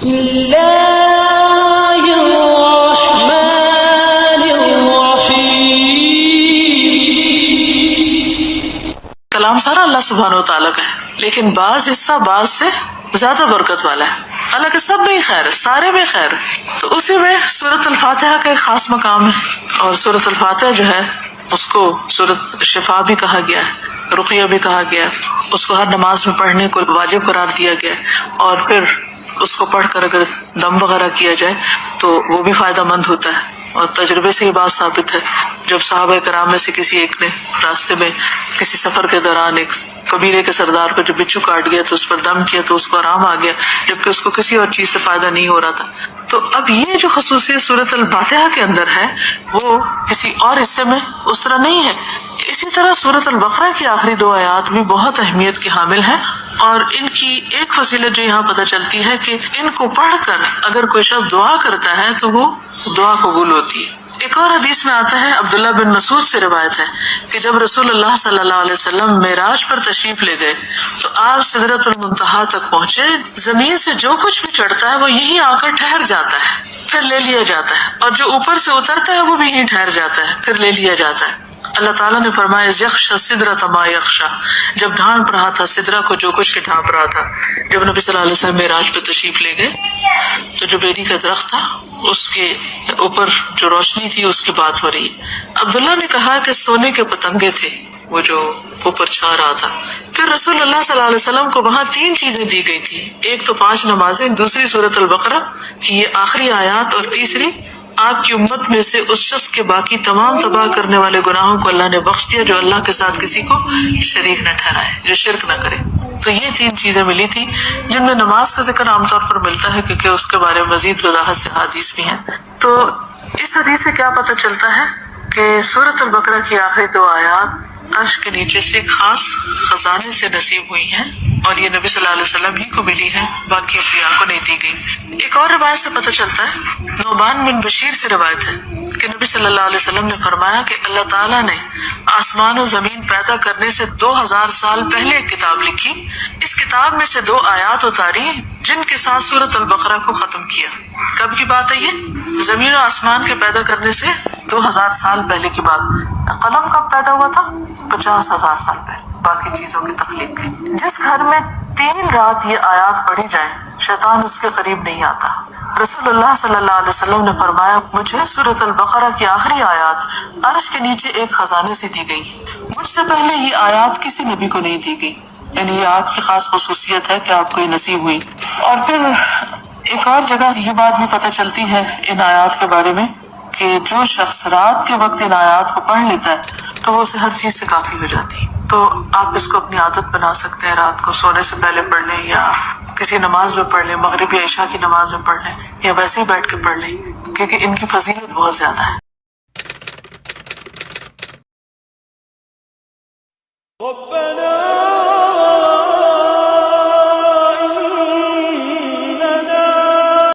بسم اللہ الرحمن الرحیم۔ کلام سارا اللہ سبحانہ و تعالیٰ کا ہے، لیکن بعض حصہ بعض سے زیادہ برکت والا ہے، حالانکہ سب میں ہی خیر ہے، سارے میں خیر ہے۔ تو اسی میں سورۃ الفاتحہ کا ایک خاص مقام ہے، اور سورۃ الفاتحہ جو ہے اس کو سورۃ شفا بھی کہا گیا ہے، رقیہ بھی کہا گیا ہے، اس کو ہر نماز میں پڑھنے کو واجب قرار دیا گیا ہے، اور پھر اس کو پڑھ کر اگر دم وغیرہ کیا جائے تو وہ بھی فائدہ مند ہوتا ہے، اور تجربے سے یہ بات ثابت ہے۔ جب صحابہ کرام میں سے کسی ایک نے راستے میں کسی سفر کے دوران ایک قبیلے کے سردار کو جو بچھو کاٹ گیا تو اس پر دم کیا تو اس کو آرام آ گیا، جبکہ اس کو کسی اور چیز سے فائدہ نہیں ہو رہا تھا۔ تو اب یہ جو خصوصیت سورۃ الفاتحہ کے اندر ہے وہ کسی اور حصے میں اس طرح نہیں ہے۔ اسی طرح سورۃ البقرہ کی آخری دو آیات بھی بہت اہمیت کی حامل ہیں، اور ان کی ایک فضیلت جو یہاں پتہ چلتی ہے کہ ان کو پڑھ کر اگر کوئی شخص دعا کرتا ہے تو وہ دعا قبول ہوتی ہے۔ ایک اور حدیث میں آتا ہے، عبداللہ بن مسعود سے روایت ہے کہ جب رسول اللہ صلی اللہ علیہ وسلم معراج پر تشریف لے گئے تو آپ سدرۃ المنتہا تک پہنچے، زمین سے جو کچھ بھی چڑھتا ہے وہ یہیں آ کر ٹھہر جاتا ہے، پھر لے لیا جاتا ہے، اور جو اوپر سے اترتا ہے وہ بھی یہیں ٹھہر جاتا ہے، پھر لے لیا جاتا ہے۔ اللہ تعالیٰ نے فرمایا یخشی السدرۃ ما یخشی، جب ڈھانپ رہا تھا سدرہ کو جو کچھ کے ڈھانپ رہا تھا۔ جب نبی صلی اللہ علیہ وسلم معراج پہ تشریف لے گئے تو جو بیری کا درخت تھا اس کے اوپر جو روشنی تھی اس کی بات ہو رہی ہے۔ عبداللہ نے کہا کہ سونے کے پتنگے تھے وہ جو اوپر چھا رہا تھا۔ پھر رسول اللہ صلی اللہ علیہ وسلم کو وہاں تین چیزیں دی گئی تھی، ایک تو 5 نمازیں، دوسری سورۃ البقرہ کی یہ آخری آیات، اور تیسری آپ کی امت میں سے اس شخص کے باقی تمام تباہ کرنے والے گناہوں کو اللہ نے بخش دیا جو اللہ کے ساتھ کسی کو شریک نہ ٹھہرائے، جو شرک نہ کرے۔ تو یہ 3 چیزیں ملی تھی جن میں نماز کا ذکر عام طور پر ملتا ہے کیونکہ اس کے بارے میں مزید وضاحت سے حدیث بھی ہیں۔ تو اس حدیث سے کیا پتہ چلتا ہے کہ سورۃ البقرہ کی آخری 2 آیات عرش کے نیچے سے ایک خاص خزانے سے نصیب ہوئی ہیں، اور یہ نبی صلی اللہ علیہ وسلم ہی کو ملی ہے، باقی انبیاء کو نہیں دی گئی۔ ایک اور روایت سے پتہ چلتا ہے، نعمان بن بشیر سے روایت ہے کہ نبی صلی اللہ علیہ وسلم نے فرمایا کہ اللہ تعالیٰ نے آسمان و زمین پیدا کرنے سے 2000 سال پہلے ایک کتاب لکھی، اس کتاب میں سے 2 آیات اتاری جن کے ساتھ سورۃ البقرہ کو ختم کیا۔ کب کی بات ہے یہ؟ زمین و آسمان کے پیدا کرنے سے 2000 سال پہلے کی بات۔ قلم کب پیدا ہوا تھا؟ 50,000 سال پہلے، باقی چیزوں کی تخلیق کی۔ جس گھر میں 3 رات یہ آیات پڑھی جائیں شیطان اس کے قریب نہیں آتا۔ رسول اللہ صلی اللہ علیہ وسلم نے فرمایا مجھے سورۃ البقرہ کی آخری آیات عرش کے نیچے ایک خزانے سے دی گئی، مجھ سے پہلے یہ آیات کسی نبی کو نہیں دی گئی، یعنی یہ آپ کی خاص خصوصیت ہے کہ آپ کو یہ نصیب ہوئی۔ اور پھر ایک اور جگہ یہ بات بھی پتہ چلتی ہے ان آیات کے بارے میں کہ جو شخص رات کے وقت ان آیات کو پڑھ لیتا ہے تو وہ اسے ہر چیز سے کافی ہو جاتی ہے۔ تو آپ اس کو اپنی عادت بنا سکتے ہیں، رات کو سونے سے پہلے پڑھ لیں، یا کسی نماز میں پڑھ لیں، مغرب یا عشاء کی نماز میں پڑھ لیں، یا ویسے ہی بیٹھ کے پڑھ لیں، کیونکہ ان کی فضیلت بہت زیادہ ہے۔ ربنا